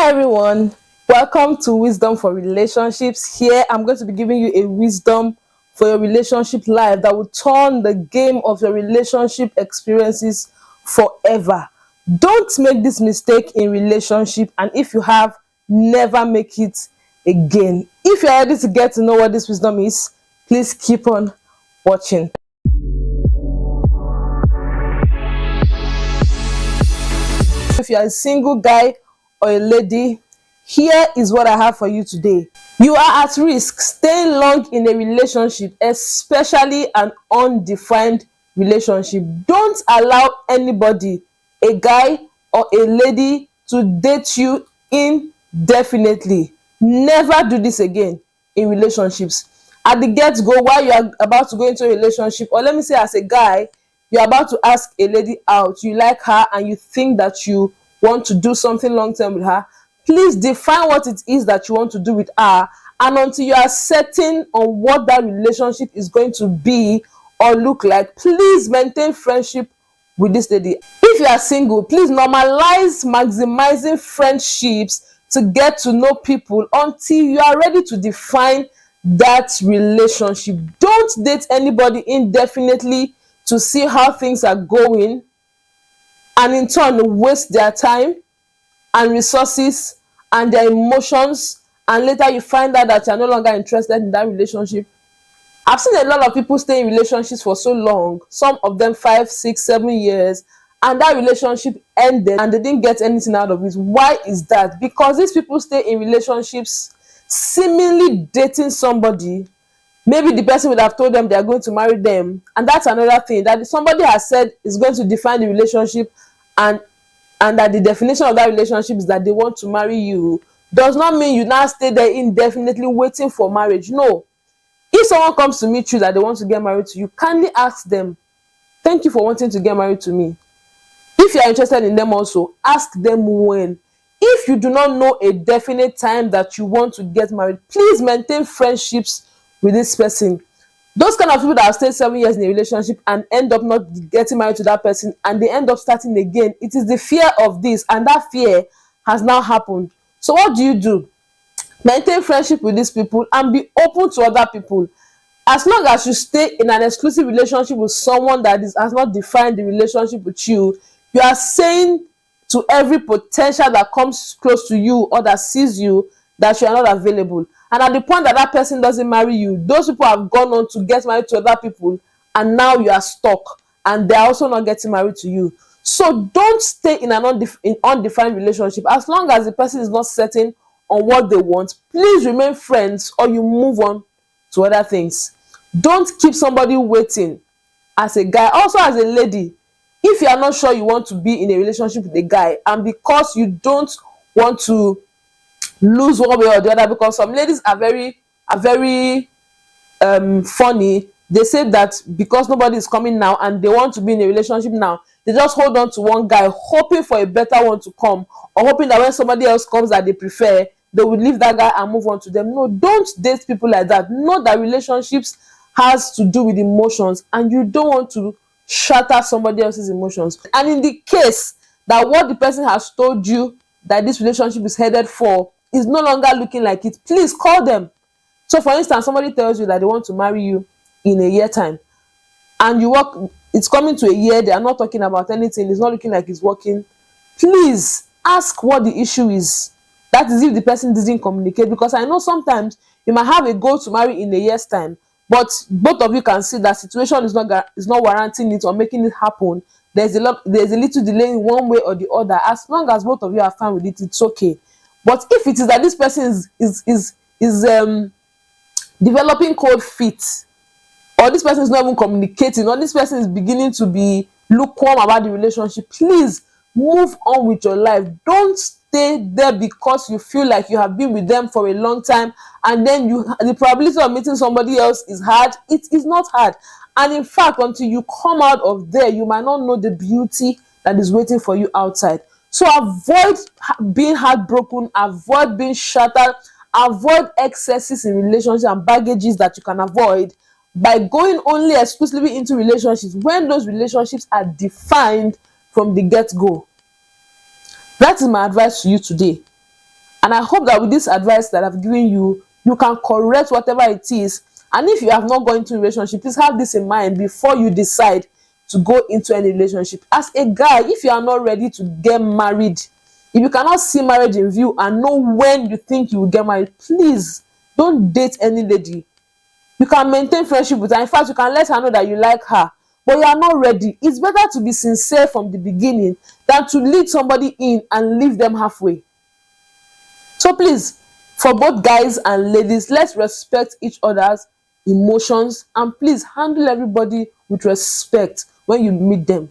Hi everyone, welcome to Wisdom for Relationships. Here I'm going to be giving you a wisdom for your relationship life that will turn the game of your relationship experiences forever. Don't make this mistake in relationship, and if you have, never make it again. If you're ready to get to know what this wisdom is, please keep on watching. If you're a single guy or a lady, here is what I have for you today. You are at risk staying long in a relationship, especially an undefined relationship. Don't allow anybody, a guy or a lady, to date you indefinitely. Never do this again in relationships. At the get-go, while you are about to go into a relationship, or let me say as a guy, you're about to ask a lady out, you like her and you think that you want to do something long term with her, please define what it is that you want to do with her, and until you are certain on what that relationship is going to be or look like, please maintain friendship with this lady. If you are single, please normalize maximizing friendships to get to know people until you are ready to define that relationship. Don't date anybody indefinitely to see how things are going and in turn waste their time and resources and their emotions, and later you find out that you're no longer interested in that relationship. I've seen a lot of people stay in relationships for so long, some of them 5, 6, 7 years, and that relationship ended and they didn't get anything out of it. Why is that? Because these people stay in relationships seemingly dating somebody. Maybe the person would have told them they are going to marry them, and that's another thing that somebody has said is going to define the relationship, and that the definition of that relationship is that they want to marry you, does not mean you now stay there indefinitely waiting for marriage. No. If someone comes to meet you that they want to get married to you, kindly ask them, thank you for wanting to get married to me. If you are interested in them also, ask them when. If you do not know a definite time that you want to get married, please maintain friendships with this person. Those kind of people that have stayed 7 years in a relationship and end up not getting married to that person and they end up starting again, it is the fear of this, and that fear has now happened. So what do? Maintain friendship with these people and be open to other people. As long as you stay in an exclusive relationship with someone that has not defined the relationship with you, you are saying to every potential that comes close to you or that sees you that you are not available. And at the point that that person doesn't marry you, those people have gone on to get married to other people, and now you are stuck and they are also not getting married to you. So don't stay in an undefined relationship. As long as the person is not certain on what they want, please remain friends or you move on to other things. Don't keep somebody waiting. As a guy, also as a lady, if you are not sure you want to be in a relationship with a guy, and because you don't want to lose one way or the other, because some ladies are very funny, they say that because nobody is coming now and they want to be in a relationship now, they just hold on to one guy hoping for a better one to come, or hoping that when somebody else comes that they prefer, they will leave that guy and move on to them. No, don't date people like that. Know that relationships has to do with emotions, and you don't want to shatter somebody else's emotions. And in the case that what the person has told you that this relationship is headed for is no longer looking like it, please call them. So for instance, somebody tells you that they want to marry you in a year time, and it's coming to a year, they are not talking about anything, it's not looking like it's working. Please ask what the issue is. That is if the person doesn't communicate, because I know sometimes you might have a goal to marry in a year's time, but both of you can see that situation is not warranting it or making it happen. There's a little delay in one way or the other. As long as both of you are fine with it, it's okay. But if it is that this person is developing cold feet, or this person is not even communicating, or this person is beginning to be lukewarm about the relationship, please move on with your life. Don't stay there because you feel like you have been with them for a long time, and then the probability of meeting somebody else is hard. It is not hard. And in fact, until you come out of there, you might not know the beauty that is waiting for you outside. So avoid being heartbroken, avoid being shattered, avoid excesses in relationships and baggages that you can avoid by going only exclusively into relationships when those relationships are defined from the get-go. That is my advice to you today. And I hope that with this advice that I've given you, you can correct whatever it is. And if you have not gone into a relationship, please have this in mind before you decide to go into any relationship. As a guy, if you are not ready to get married, if you cannot see marriage in view and know when you think you will get married, please don't date any lady. You can maintain friendship with her. In fact, you can let her know that you like her, but you are not ready. It's better to be sincere from the beginning than to lead somebody in and leave them halfway. So please, for both guys and ladies, let's respect each other's emotions, and please handle everybody with respect when you meet them.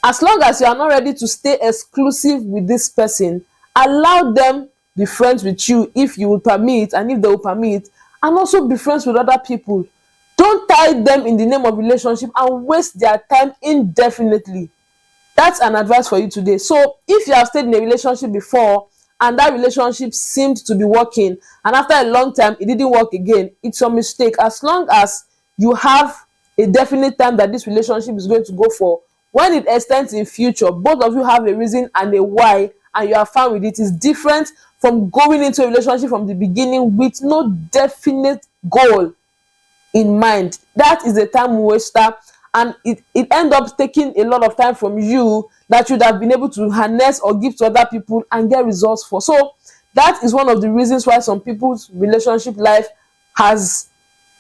As long as you are not ready to stay exclusive with this person, allow them be friends with you if you will permit, and if they will permit, and also be friends with other people. Don't tie them in the name of relationship and waste their time indefinitely. That's an advice for you today. So if you have stayed in a relationship before and that relationship seemed to be working, and after a long time it didn't work again, it's your mistake. As long as you have a definite time that this relationship is going to go for, when it extends in future, both of you have a reason and a why, and you are fine with it. It's different from going into a relationship from the beginning with no definite goal in mind. That is a time waster, and it end up taking a lot of time from you that you'd have been able to harness or give to other people and get results for. So that is one of the reasons why some people's relationship life has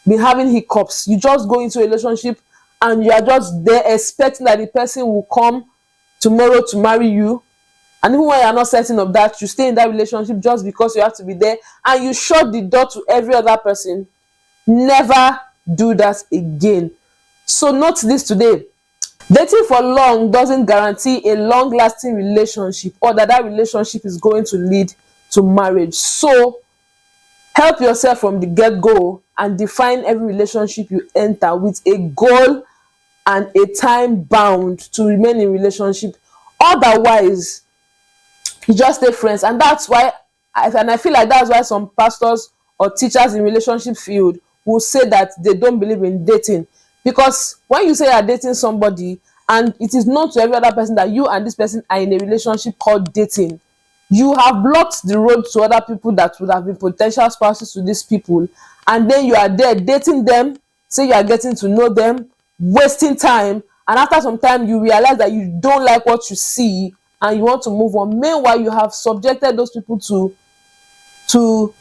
been having hiccups. You just go into a relationship and you are just there expecting that the person will come tomorrow to marry you, and even when you are not certain of that, you stay in that relationship just because you have to be there, and you shut the door to every other person. Never do that again. So note this today: dating for long doesn't guarantee a long-lasting relationship, or that relationship is going to lead to marriage. So help yourself from the get-go and define every relationship you enter with a goal and a time bound to remain in relationship. Otherwise, you just stay friends. And that's why I feel like that's why some pastors or teachers in relationship field will say that they don't believe in dating. Because when you say you're dating somebody and it is known to every other person that you and this person are in a relationship called dating, you have blocked the road to other people that would have been potential spouses to these people, and then you are there dating them, say you are getting to know them, wasting time, and after some time you realize that you don't like what you see and you want to move on. Meanwhile, you have subjected those people to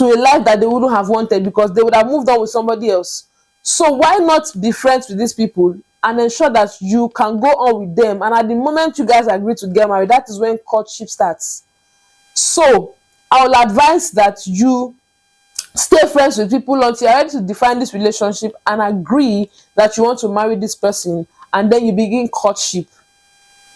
a life that they wouldn't have wanted, because they would have moved on with somebody else. So why not be friends with these people and ensure that you can go on with them, and at the moment you guys agree to get married, that is when courtship starts. So I will advise that you stay friends with people until you're ready to define this relationship and agree that you want to marry this person, and then you begin courtship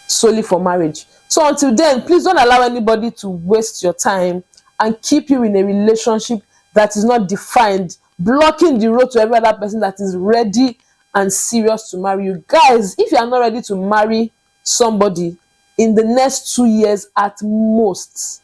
solely for marriage. So until then, please don't allow anybody to waste your time and keep you in a relationship that is not defined, blocking the road to every other person that is ready and serious to marry you. Guys, if you are not ready to marry somebody in the next 2 years at most,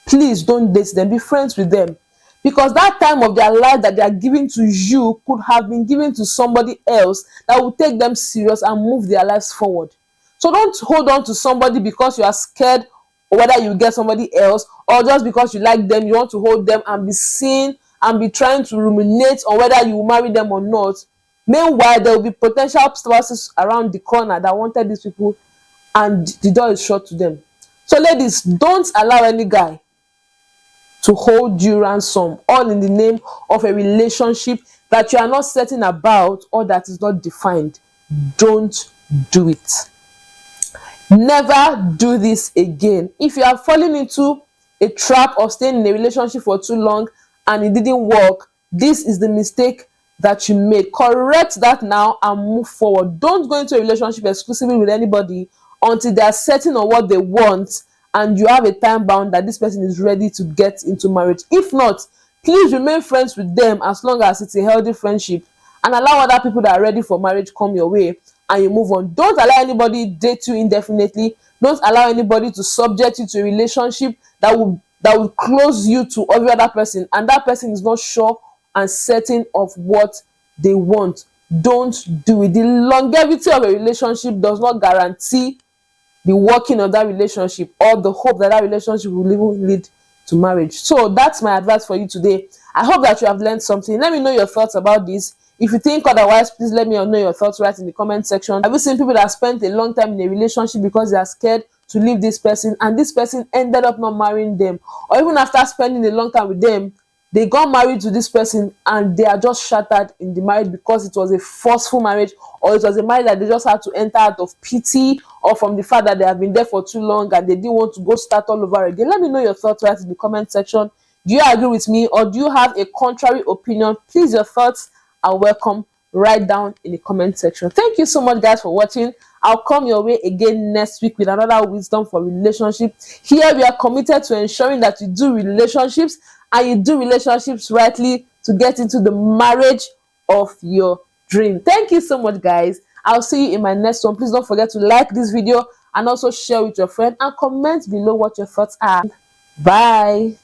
please don't date them. Be friends with them, because that time of their life that they are giving to you could have been given to somebody else that will take them serious and move their lives forward. So don't hold on to somebody because you are scared or whether you get somebody else, or just because you like them, you want to hold them and be seen and be trying to ruminate on whether you will marry them or not. Meanwhile, there will be potential spouses around the corner that wanted these people, and the door is shut to them. So ladies, don't allow any guy to hold you ransom, all in the name of a relationship that you are not certain about or that is not defined. Don't do it. Never do this again. If you are falling into a trap of staying in a relationship for too long and it didn't work, this is the mistake that you made. Correct that now and move forward. Don't go into a relationship exclusively with anybody until they are certain on what they want and you have a time bound that this person is ready to get into marriage. If not, please remain friends with them as long as it's a healthy friendship, and allow other people that are ready for marriage come your way and you move on. Don't allow anybody date you indefinitely. Don't allow anybody to subject you to a relationship that will close you to every other person, and that person is not sure and certain of what they want. Don't do it. The longevity of a relationship does not guarantee the working of that relationship, or the hope that that relationship will even lead to marriage. So that's my advice for you today. I hope that you have learned something. Let me know your thoughts about this. If you think otherwise, please let me know your thoughts right in the comment section. Have you seen people that spent a long time in a relationship because they are scared to leave this person, and this person ended up not marrying them? Or even after spending a long time with them, they got married to this person and they are just shattered in the marriage because it was a forceful marriage, or it was a marriage that they just had to enter out of pity, or from the fact that they have been there for too long and they didn't want to go start all over again. Let me know your thoughts right in the comment section. Do you agree with me, or do you have a contrary opinion? Please, your thoughts are welcome right down in the comment section. Thank you so much, guys, for watching. I'll come your way again next week with another wisdom for relationships. Here we are committed to ensuring that you do relationships, and you do relationships rightly to get into the marriage of your dream. Thank you so much, guys. I'll see you in my next one. Please don't forget to like this video and also share with your friend, and comment below what your thoughts are. Bye.